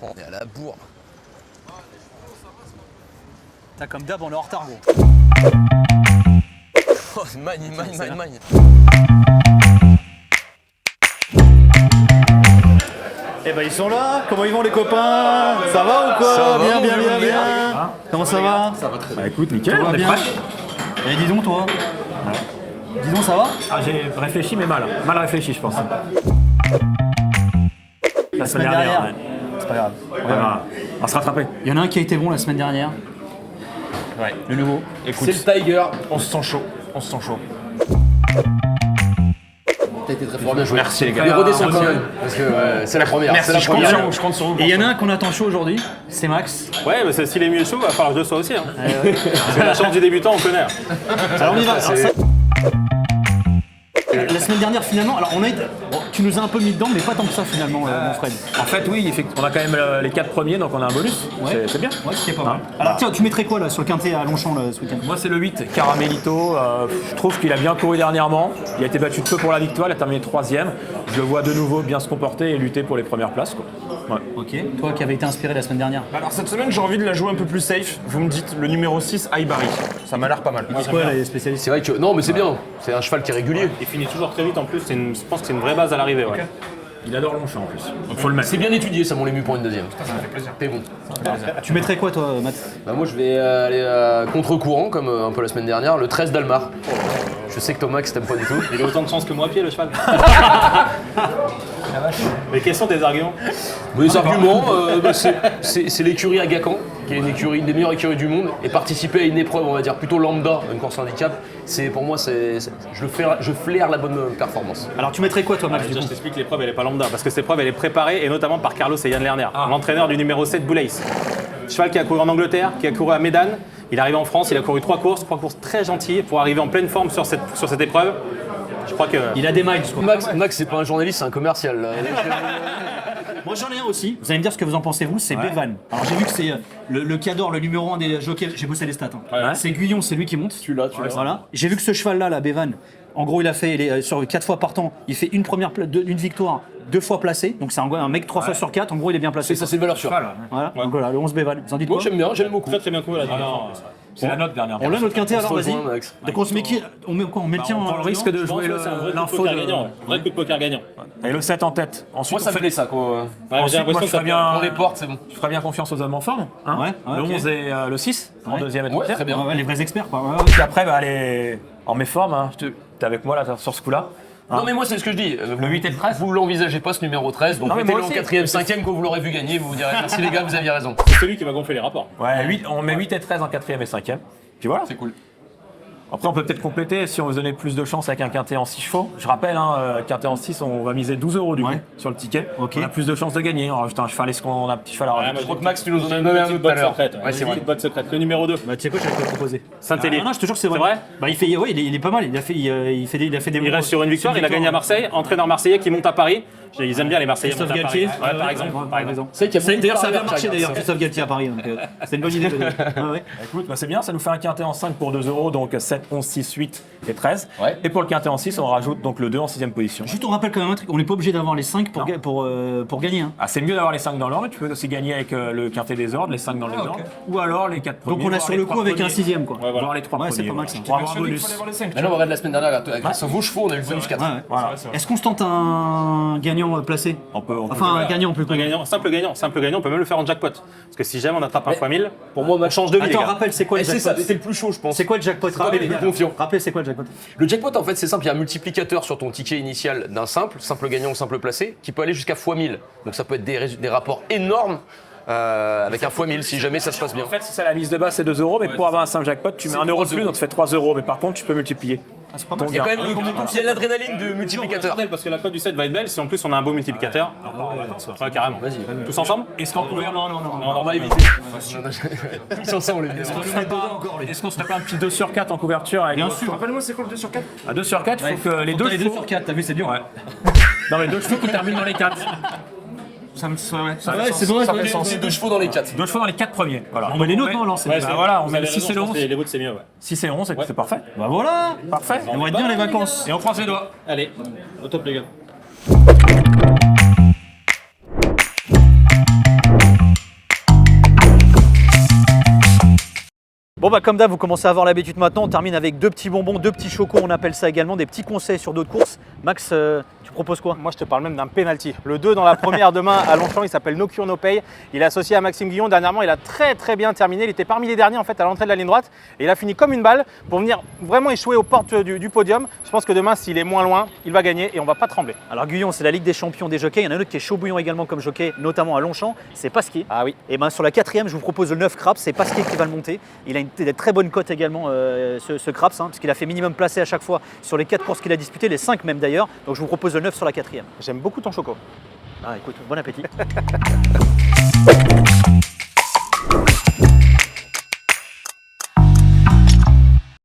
On est à la bourre. T'as comme d'hab, on est en retard, gros. Oh, mine. Eh ben ils sont là, comment ils vont les copains? Ça va ou quoi? Ça va, Bien. hein. Comment ça va? Ça va très bien. Bah écoute, nickel, Tout va on est bien. prêt. Eh dis donc toi. Dis donc ça va? Ah, j'ai réfléchi, mais mal. Mal réfléchi, je pense. La semaine dernière. ouais. C'est pas grave. On va se rattraper. Il y en a un qui a été bon la semaine dernière. Ouais. Le nouveau. C'est le Tiger. On se sent chaud. T'as été très fort, bien joué. Merci les gars. Mais redescends quand même, parce que c'est la première. Merci, c'est la je compte première. sur vous, je compte sur vous. Et il y en a un qu'on attend chaud aujourd'hui, c'est Max. Ouais, mais s'il est mieux chaud, il va falloir que je le sois aussi. Hein. C'est la chance du débutant, on connaît. Alors on y va. Ça, Alors, la semaine dernière finalement, alors tu nous as un peu mis dedans, mais pas tant que ça finalement, mon Fred. En fait, oui, on a quand même les 4 premiers, donc on a un bonus. Ouais. C'est bien. Ouais, c'était pas mal. Alors tiens, tu mettrais quoi là sur le quintet à Longchamp là, ce week-end? Moi, c'est le 8, Caramelito. Je trouve qu'il a bien couru dernièrement. Il a été battu de peu pour la victoire, il a terminé 3ème. Je le vois de nouveau bien se comporter et lutter pour les premières places, quoi. Ouais. Ok. Toi qui avais été inspiré la semaine dernière. Alors cette semaine, j'ai envie de la jouer un peu plus safe. Vous me dites le numéro 6, Aibari. Ça m'a l'air pas mal. C'est quoi les spécialistes? C'est vrai que. Non, mais c'est bien. C'est un cheval qui est régulier. Il finit toujours très vite en plus, je pense que c'est une vraie base à l'arrivée. Ouais. Il adore Longchamp en plus. Donc faut le mettre. C'est bien étudié, ça, mon Lému pour une deuxième. Ça me fait plaisir. T'es bon. Tu mettrais quoi toi, Matt? Bah, moi, je vais aller à contre-courant, comme un peu la semaine dernière, le 13 d'Almar. Je sais que Thomas, que t'aimes pas du tout. Il a autant de chance que moi à pied, le cheval. Mais quels sont tes arguments? Les arguments, c'est l'écurie à Gacan, qui est une des meilleures écuries du monde, et participer à une épreuve, on va dire, plutôt lambda, une course handicap, pour moi, je flaire la bonne performance. Alors tu mettrais quoi toi, Max? Déjà, je t'explique, l'épreuve elle est pas lambda, parce que cette épreuve elle est préparée, et notamment par Carlos et Yann Lerner, l'entraîneur du numéro 7 Boulays. Cheval qui a couru en Angleterre, qui a couru à Médane. Il est arrivé en France, il a couru 3 courses très gentilles pour arriver en pleine forme sur cette épreuve. Je crois que. Il a des miles quoi. Max, c'est pas un journaliste, c'est un commercial. Là. Moi j'en ai un aussi. Vous allez me dire ce que vous en pensez vous, c'est Bevan. Alors j'ai vu que c'est le cador, le numéro 1 des jockeys. J'ai bossé les stats. Hein. Ouais. C'est Guyon, c'est lui qui monte. Tu l'as. Voilà. J'ai vu que ce cheval là, la Bevan, en gros il a fait sur 4 fois partant, il fait une victoire, 2 fois placé. Donc c'est un mec 3 fois sur 4. En gros il est bien placé. Ça, c'est une valeur sûre. Voilà. Donc voilà, le 11 Bevan. Vous en dites Moi, quoi? j'aime bien, j'aime beaucoup. Très bien couru la dernière fois. C'est la note dernière. On l'a notre quintet alors, vas-y. rejoint, Max. Donc on se met qui? On met quoi? On met le tien on prend le risque de Je pense jouer que c'est un vrai coup de l'info poker de. gagnant. Vrai coup de poker gagnant. Et le 7 en tête. Ensuite, Moi, ça me plaît ça, quoi. Ouais, j'ai Ensuite, moi, l'impression je que ça ferais bien. Pour les portes, c'est bon. Je ferais bien confiance aux hommes en forme. Hein, Ouais, le ok. 11 et le 6 en Ouais. deuxième et Ouais, troisième. très bien. Ouais, les vrais experts quoi. Puis après, aller en méforme. Hein. T'es avec moi là sur ce coup-là. Hein. Non, mais moi, c'est ce que je dis. Le 8 et le 13. Vous l'envisagez pas, ce numéro 13, donc Non, mais mettez-le moi en aussi. 4ème, 5ème, quand vous l'aurez vu gagner, vous vous direz merci les gars, vous aviez raison. C'est celui qui va gonfler les rapports. Ouais, on met 8 et 13 en 4ème et 5ème. Puis voilà. C'est cool. Après, on peut peut-être compléter si on veut donner plus de chance avec un quintet en 6 chevaux. Je rappelle, quintet en 6, on va miser 12 € du coup sur le ticket. Ok. On a plus de chances de gagner. On rajoute un cheval, est-ce qu'on a un petit cheval à rajouter? Je crois que Max, tu nous en as donné un autre tout à l'heure. Ouais, c'est vrai. Botte secrète. Le numéro 2. Bah tu sais quoi, j'allais te le proposer. Saint-Élie. Ah non, je te jure que c'est vrai. C'est vrai. Bah il est pas mal. Il a fait des. Il reste sur une victoire, il a gagné à Marseille, entraîneur marseillais qui monte à Paris. Ils aiment bien les Marseillais. Christophe montent à Paris. Galtier, Ouais, par exemple. C'est qu'il y a beaucoup de D'ailleurs, ça a bien paris marché à d'ailleurs, Jacques. Christophe Galtier à Paris. Donc, c'est une bonne idée. Ah ouais. Écoute, bah c'est bien, ça nous fait un quintet en 5 pour 2 €, donc 7, 11, 6, 8 et 13. Ouais. Et pour le quintet en 6, on rajoute donc le 2 en 6ème position. Juste on rappelle quand même un truc, on n'est pas obligé d'avoir les 5 pour gagner. Hein. Ah, c'est mieux d'avoir les 5 dans l'ordre, tu peux aussi gagner avec le quintet des ordres, les 5 dans les ordres, ou alors les 4 premiers. Donc on a voire sur les le 3 coup avec un premiers. 6ème quoi. Ouais, voilà. Voir les 3 Ouais, premiers. c'est pas mal, ça. Pour avoir un bonus. Mais non, on regarde la semaine dernière, avec vos chevaux, on a eu le bonus 4. Ouais. Voilà. Est-ce qu'on se tente un gagnant placé? On peut Enfin un le faire. gagnant plus Un gagnant, simple gagnant, on peut même le faire en jackpot. Parce que si jamais on attrape un Mais- fois 1000, Pour moi, on change de vie. les Attends, gars. rappelle c'est quoi Et le c'est ça, jackpot? c'était le plus chaud, je pense. C'est quoi le jackpot? pas Rappelez le les plus gars. confiant. Rappelez c'est quoi le jackpot? Le jackpot, en fait, c'est simple. Il y a un multiplicateur sur ton ticket initial d'un simple gagnant ou simple placé, qui peut aller jusqu'à x1000. Donc ça peut être des rapports énormes avec un x1000 si jamais ça se passe bien. En fait, c'est ça la mise de base, c'est 2 €, mais pour avoir un simple jackpot, tu mets 1 € de plus, donc ça fait 3 €. Mais par contre, tu peux multiplier. Ah, c'est pas mal. Il y a quand même il y a l'adrénaline de multiplicateur. Parce que la cote du 7 va être belle si en plus on a un beau multiplicateur. Ouais, carrément. Vas-y. Tous ensemble? Est-ce qu'on pourrait On va éviter. Tous ensemble, les gars. Est-ce qu'on se ferait pas un petit 2 sur 4 en couverture avec... Bien sûr. Rappelle-moi, c'est quoi le 2 sur 4? À 2 sur 4, il faut que les deux Les 2 chevaux... sur 4, t'as vu c'est dur. Ouais. Non, mais 2 chevaux qui terminent dans les 4. Ça me ouais. Ça Ouais, fait c'est sens. bon, Ça fait sens. C'est 2 chevaux dans les 4. 2 chevaux dans les 4 premiers. Voilà. On met les nôtres non là, c'est Ouais, Bah voilà, on vous met avez le 6 et raison, le je pense 11. que les vôtres c'est mieux, ouais. 6 et 11, c'est parfait. Bah voilà. Parfait. On va être bien les vacances. Et on croise les doigts. Allez, au top les gars. Bon bah comme d'hab, vous commencez à avoir l'habitude maintenant, on termine avec 2 petits bonbons, 2 petits chocos, on appelle ça également, des petits conseils sur d'autres courses. Max, tu proposes quoi? Moi, je te parle même d'un penalty. Le 2 dans la première demain à Longchamp, il s'appelle No Cure No Pay. Il est associé à Maxime Guillon. Dernièrement, il a très bien terminé. Il était parmi les derniers en fait à l'entrée de la ligne droite et il a fini comme une balle pour venir vraiment échouer aux portes du podium. Je pense que demain, s'il est moins loin, il va gagner et on va pas trembler. Alors Guillon, c'est la Ligue des champions des jockeys, il y en a un autre qui est chaud bouillant également comme jockey, notamment à Longchamp, c'est Pasquier. Ah oui. Et ben sur la 4e, je vous propose le 9 Craps, c'est Pasquier qui va le monter. Il a des très bonnes cotes également, ce Craps, parce qu'il a fait minimum placé à chaque fois sur les 4 courses qu'il a disputées, les 5 même d'ailleurs. Donc je vous propose le 9 sur la 4e. J'aime beaucoup ton choco. Ah écoute, bon appétit.